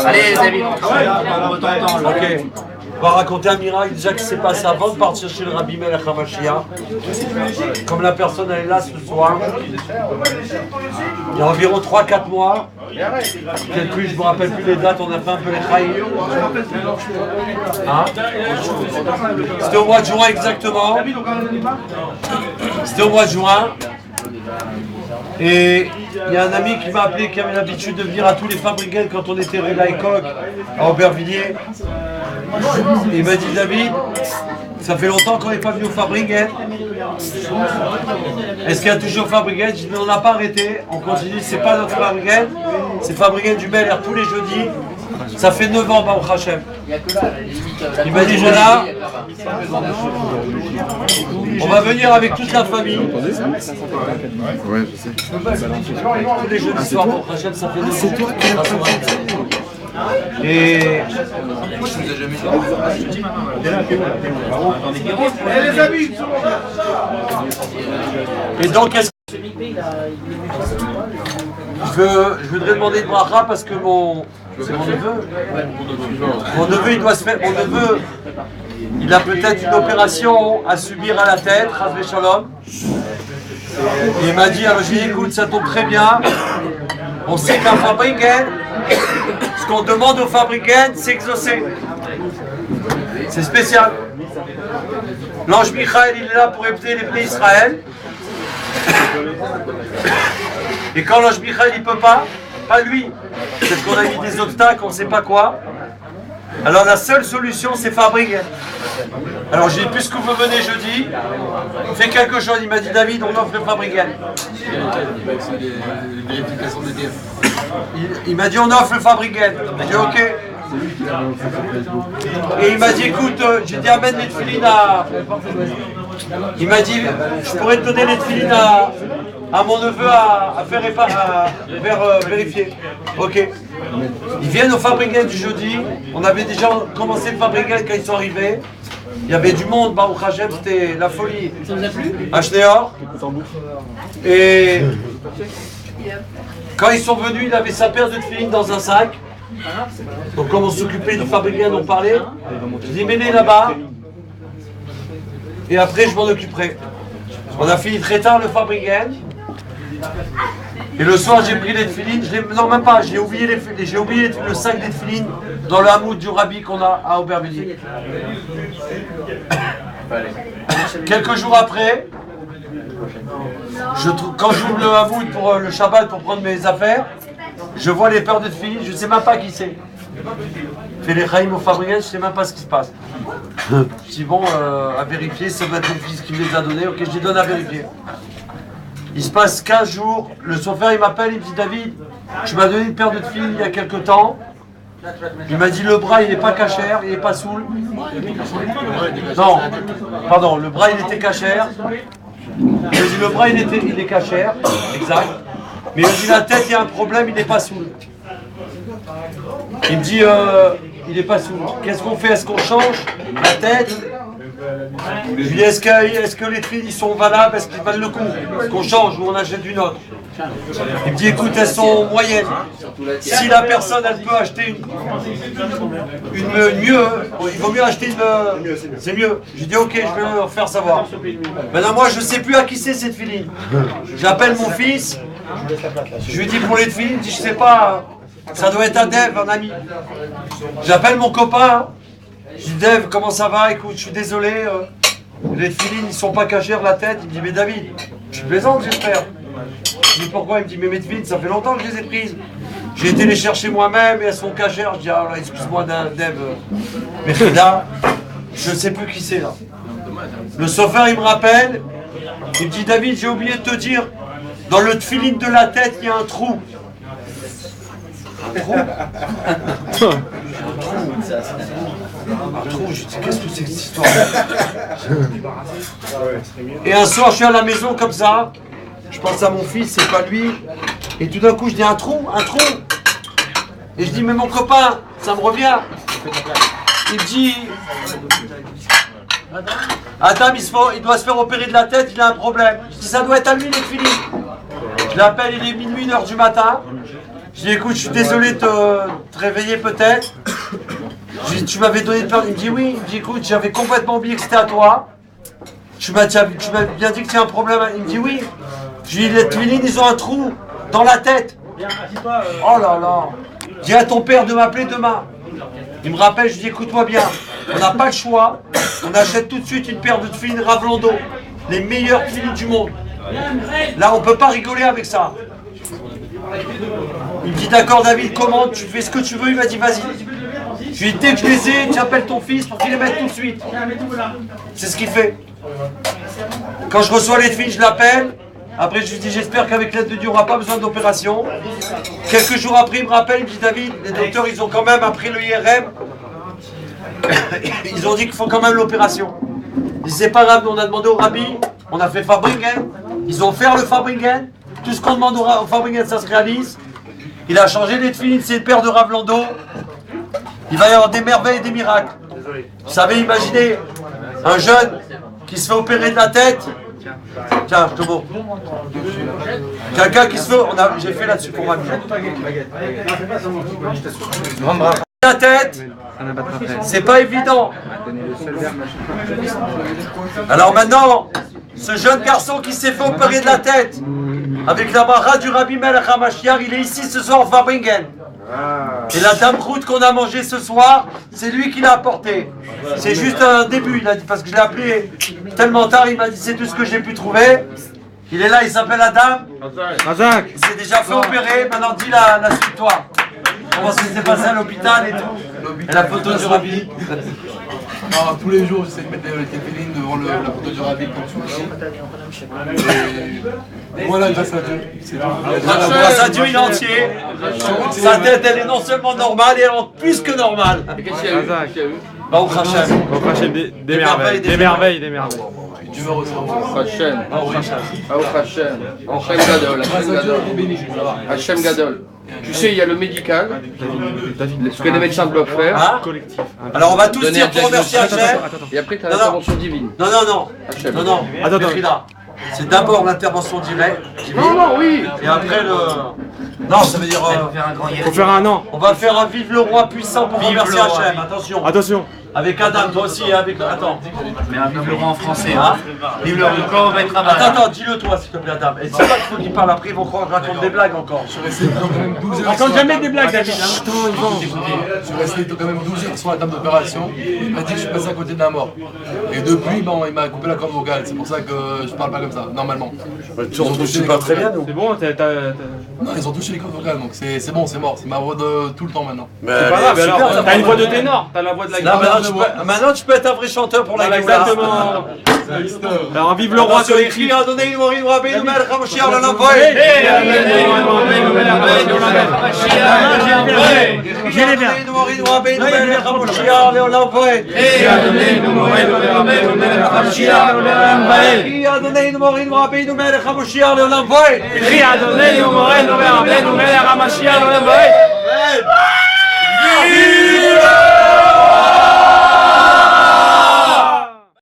Allez, David, ok. On va raconter un miracle déjà qui s'est passé avant de partir chez le Rabbi Melech HaMashiach. Comme la personne elle est là ce soir, il y a environ 3-4 mois, peut-être plus, je ne me rappelle plus les dates, on a fait un peu les trahis. Hein? C'était au mois de juin exactement. C'était au mois de juin. Et il y a un ami qui m'a appelé, qui avait l'habitude de venir à tous les fabricants quand on était rue Laïcoq, à Aubervilliers. Et il m'a dit, David, ça fait longtemps qu'on n'est pas venu au Fabriken. Est-ce qu'il y a toujours Fabriken? Je dis, mais on n'a pas arrêté, on continue, c'est pas notre Fabriken, c'est Fabriken du Bel Air tous les jeudis. Ça fait 9 ans, Baruch Hashem. Il m'a dit, voilà, on va venir avec toute la famille. Ouais, je sais. Tous les jeudis soirs, Baruch Hashem, ça fait 9 ans. C'est toi qui as et donc, je voudrais demander de bracha parce que c'est mon neveu. Mon neveu, il doit se faire. Mon neveu, il a peut-être une opération à subir à la tête, Chas Shalom. Et il m'a dit, alors j'ai dit, écoute, ça tombe très bien. On sait qu'un fabricant, ce qu'on demande aux fabricants, c'est exaucer. C'est spécial. L'ange Michael, il est là pour épouser les pays Israël. Et quand l'ange Michael, il ne peut pas lui. Peut-être qu'on a mis des obstacles, on ne sait pas quoi. Alors la seule solution, c'est fabriquer. Alors j'ai dit, puisque vous venez jeudi, fais quelque chose. Il m'a dit, David, on offre le fabricant. Il m'a dit, on offre le fabricant. J'ai dit, ok. Et il m'a dit, écoute, j'ai dit, amène les tefilines à... Il m'a dit, je pourrais te donner les tefilines à mon neveu à faire vérifier. Ok. Ils viennent au fabricant du jeudi. On avait déjà commencé le fabricant quand ils sont arrivés. Il y avait du monde, Baruch Hashem, c'était la folie. Ça vous a plu? À Schneor. Et quand ils sont venus, il avait sa paire de tefilines dans un sac. Donc comme on s'occupait du fabricant, on parlait. Je dis, mets-les là-bas. Et après, je m'en occuperai. On a fini très tard le fabricant. Et le soir, j'ai pris les tefilines. Non, même pas. J'ai oublié le sac des tefilines dans le hamoud du Rabbi qu'on a à Aubervilliers. Quelques jours après, quand j'ouvre le hamoud pour le Shabbat pour prendre mes affaires, je vois les paires de tefilines. Je ne sais même pas qui c'est. Fais les chaïm au fabricant, je ne sais même pas ce qui se passe. Je dis bon, à vérifier, ça va être mon fils qui me les a donnés. Ok, je les donne à vérifier. Il se passe 15 jours, le chauffeur il m'appelle, il me dit David, tu m'as donné une paire de tefilines il y a quelque temps. Il m'a dit le bras il n'est pas cachère, il n'est pas soul. Non, pardon, le bras il était cachère. Il m'a dit le bras il est cachère, exact. Mais il m'a dit la tête il y a un problème, il n'est pas soul. Il me dit il n'est pas soul. Qu'est-ce qu'on fait? Est-ce qu'on change la tête? Je lui dis est-ce que les tefilines ils sont valables? Est-ce qu'ils valent le coup? Est-ce qu'on change ou on achète une autre? Il me dit écoute, elles sont moyennes. Si la personne elle peut acheter une mieux, il vaut mieux acheter une. C'est mieux. J'ai dit ok, je vais leur faire savoir. Maintenant moi je sais plus à qui c'est cette filine. J'appelle mon fils. Je lui dis pour les filles, il me dit je sais pas. Ça doit être un Dev, un ami. J'appelle mon copain. Je dis Dev, comment ça va? Écoute, je suis désolé. Les filines, ils sont pas cachères la tête. Il me dit mais David, je plaisante j'espère. Je dis pourquoi? Il me dit mais mes filines, ça fait longtemps que je les ai prises. J'ai été les chercher moi-même et elles sont cachères. Je dis ah là, excuse-moi d'un Dev. Mais là, je sais plus qui c'est là. Le chauffeur il me rappelle. Il me dit David, j'ai oublié de te dire, dans le filine de la tête, il y a un trou. Un trou? Un trou, je dis qu'est-ce que c'est que cette histoire? Et un soir je suis à la maison comme ça, je pense à mon fils, c'est pas lui, et tout d'un coup je dis un trou, et je dis mais mon copain, ça me revient. Il me dit Adam il doit se faire opérer de la tête, il a un problème. Je dis ça doit être à lui les filines. Je l'appelle, il est minuit, 1h du matin. Je dis écoute, je suis désolé de te réveiller peut-être. Je dis tu m'avais donné de peur. Il me dit oui. Il me dit écoute, j'avais complètement oublié que c'était à toi. Tu m'as bien dit que c'est un problème. Il me dit oui. Je lui dis les filines, ils ont un trou dans la tête. Oh là là. Dis à ton père de m'appeler demain. Il me rappelle, je lui dis écoute-moi bien. On n'a pas le choix. On achète tout de suite une paire de filines Ravlando. Les meilleures filines du monde. Là, on peut pas rigoler avec ça. Il me dit d'accord David, commande, tu fais ce que tu veux. Il m'a dit vas-y. Je lui ai dit dès que je les ai, tu appelles ton fils pour qu'il les mette tout de suite. C'est ce qu'il fait. Quand je reçois les filles, je l'appelle. Après je lui dis j'espère qu'avec l'aide de Dieu on n'aura pas besoin d'opération. Quelques jours après il me rappelle, il me dit David, les docteurs ils ont quand même après le IRM. Ils ont dit qu'il faut quand même l'opération. Il dit c'est pas grave, on a demandé au rabbi, on a fait Fabringen. Ils ont fait le Fabringen. Tout ce qu'on demande au Fabringen, ça se réalise. Il a changé les filines, c'est une paire de Ravlando. Il va y avoir des merveilles et des miracles. Vous savez, imaginez un jeune qui se fait opérer de la tête. Tiens, Tobo. Quelqu'un qui se fait. J'ai fait là-dessus pour ma vie. La tête, c'est pas évident. Alors maintenant, ce jeune garçon qui s'est fait opérer de la tête, avec la bara du Rabbi Melech HaMashiach, il est ici ce soir au Fabringen. Et la dame route qu'on a mangée ce soir, c'est lui qui l'a apporté. C'est juste un début, il a dit, parce que je l'ai appelé tellement tard, il m'a dit c'est tout ce que j'ai pu trouver. Il est là, il s'appelle Adam. Il s'est déjà fait opérer, maintenant dis la suite toi. Comment ça s'est passé à l'hôpital et tout. Et la photo du Rabbi. Alors, tous les jours, j'essaie de mettre les tépélines devant la photo du Rabbi comme tout. Et voilà, grâce à Dieu. C'est tout. Grâce à Dieu, il est entier. Sa tête, elle est non seulement normale, elle est plus que normale. Qu'est-ce qu'il y a eu? Baruch Hashem. Baruch Hashem, des merveilles, des merveilles, des merveilles. Dieu me reçoit. Hashem. Hashem. Hashem Gadol. Hashem Gadol. Hashem Gadol. Tu sais, il y a le médical, ce que les médecins doivent faire. Hein? Collectif. Alors on va tous dire pour remercier Hachem. Et après, tu as l'intervention divine. Non. Hachem. Non. Attends. C'est d'abord l'intervention divine. Non, oui. Et après le. Non, ça veut dire. Faut faire un an. On va faire un vive le roi puissant pour remercier Hachem. Attention. Attention. Avec Adam, toi aussi, avec. Attends. Mais un vive le roi en français. Hein? Vive le roi, quand on va être là-bas. Attends, dis-le toi s'il te plaît, Adam. Et c'est pas qu'il faut qu'il parle après, ils vont croire que je raconte des blagues encore. Je suis resté quand même 12 heures. Raconte jamais des blagues, David. Je suis resté quand même 12 heures sur la table d'opération. Il m'a dit que je suis passé à côté de la mort. Et depuis, bon, il m'a coupé la corde vocale. C'est pour ça que je parle pas comme ça, normalement. Tu ne pas très bien, nous. C'est bon, Non, ils ont touché les cordes vocales, donc c'est bon, c'est mort. C'est ma voix de tout le temps maintenant. c'est pas grave, alors, t'as une voix de ténor, t'as la voix de la guitare. Maintenant, tu peux être un vrai chanteur pour la guitare. Exactement. Alors, vive le roi sur les cris. Vive